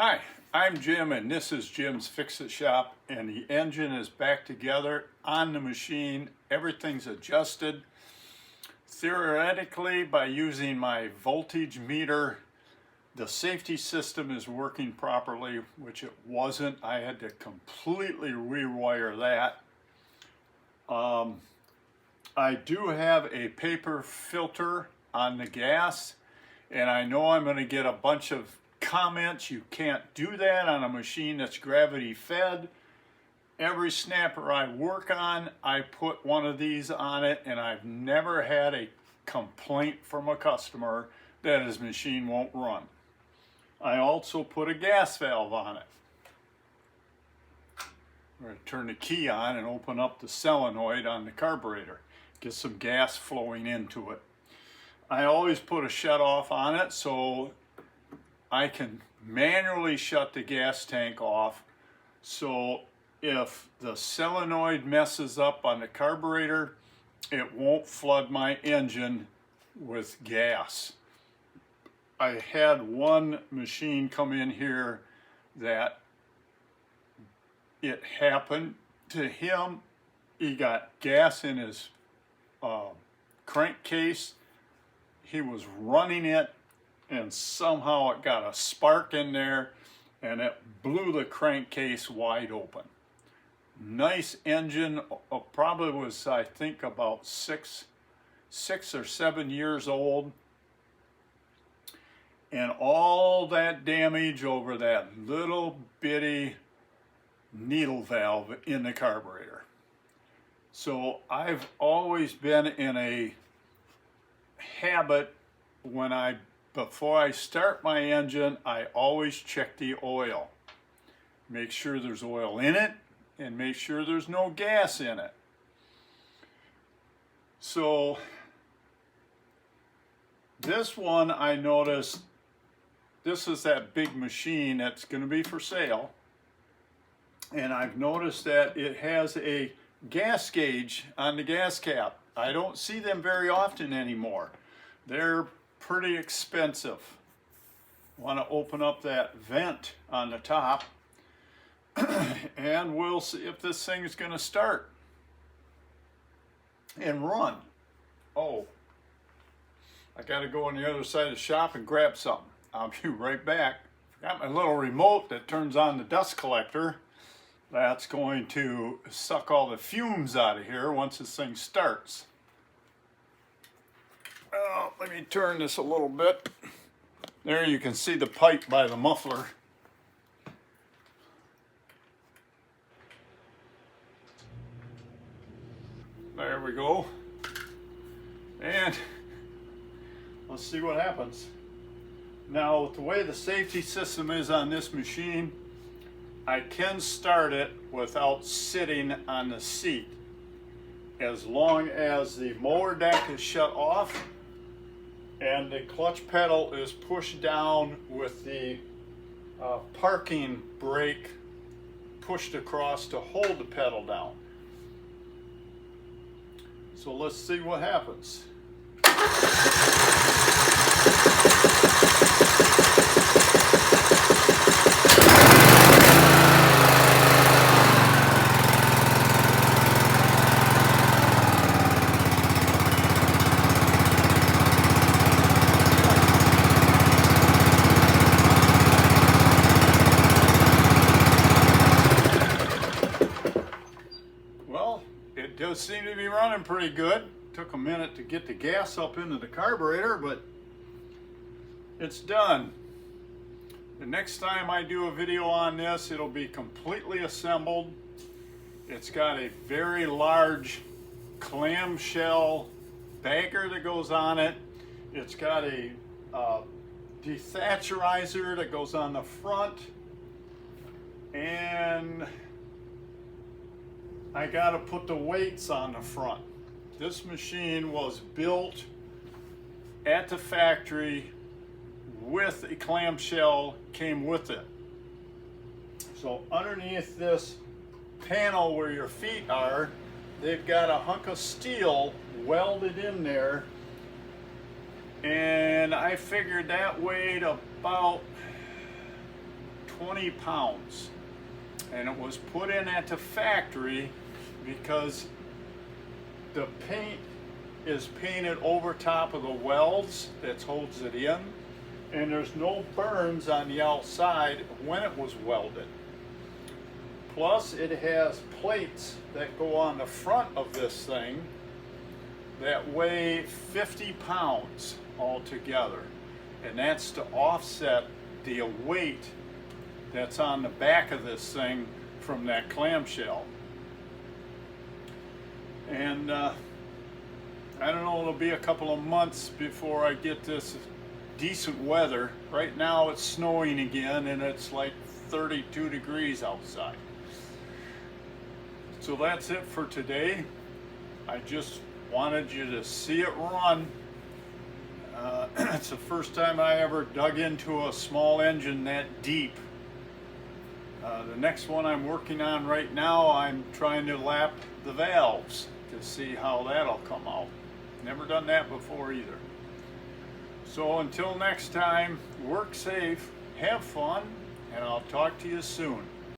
Hi, I'm Jim and this is Jim's Fix-It Shop, and the engine is back together on the machine. Everything's adjusted. Theoretically, by using my voltage meter, the safety system is working properly, which it wasn't. I had to completely rewire that. I do have a paper filter on the gas, and I know I'm going to get a bunch of comments. You can't do that on a machine that's gravity fed. Every snapper I work on, I put one of these on it, and I've never had a complaint from a customer that his machine won't run. I also put a gas valve on it. I'm going to turn the key on and open up the solenoid on the carburetor. Get some gas flowing into it. I always put a shut off on it so I can manually shut the gas tank off, so if the solenoid messes up on the carburetor, it won't flood my engine with gas. I had one machine come in here that it happened to him. He got gas in his crankcase. He was running it, and somehow it got a spark in there and it blew the crankcase wide open. Nice engine, probably was, I think, about six or 7 years old, and all that damage over that little bitty needle valve in the carburetor. So I've always been in a habit before I start my engine, I always check the oil. Make sure there's oil in it and make sure there's no gas in it. So this one, I noticed, this is that big machine that's going to be for sale. And I've noticed that it has a gas gauge on the gas cap. I don't see them very often anymore. They're pretty expensive. Want to open up that vent on the top and we'll see if this thing is going to start and run. Oh, I got to go on the other side of the shop and grab something. I'll be right back. Got my little remote that turns on the dust collector. That's going to suck all the fumes out of here once this thing starts. Oh, let me turn this a little bit. There you can see the pipe by the muffler. There we go. And let's see what happens. Now, with the way the safety system is on this machine, I can start it without sitting on the seat. As long as the mower deck is shut off and the clutch pedal is pushed down with the parking brake pushed across to hold the pedal down. So let's see what happens. It does seem to be running pretty good. Took a minute to get the gas up into the carburetor, but it's done. The next time I do a video on this, it'll be completely assembled. It's got a very large clamshell bagger that goes on it. It's got a dethatcherizer that goes on the front, and I gotta put the weights on the front. This machine was built at the factory with a clamshell, came with it. So underneath this panel where your feet are, they've got a hunk of steel welded in there, and I figured that weighed about 20 pounds. And it was put in at the factory because the paint is painted over top of the welds that holds it in, and there's no burns on the outside when it was welded. Plus it has plates that go on the front of this thing that weigh 50 pounds altogether, and that's to offset the weight that's on the back of this thing from that clamshell. And I don't know, it'll be a couple of months before I get this decent weather. Right now it's snowing again and it's like 32 degrees outside. So that's it for today. I just wanted you to see it run. It's the first time I ever dug into a small engine that deep. The next one I'm working on right now, I'm trying to lap the valves to see how that'll come out. Never done that before either. So until next time, work safe, have fun, and I'll talk to you soon.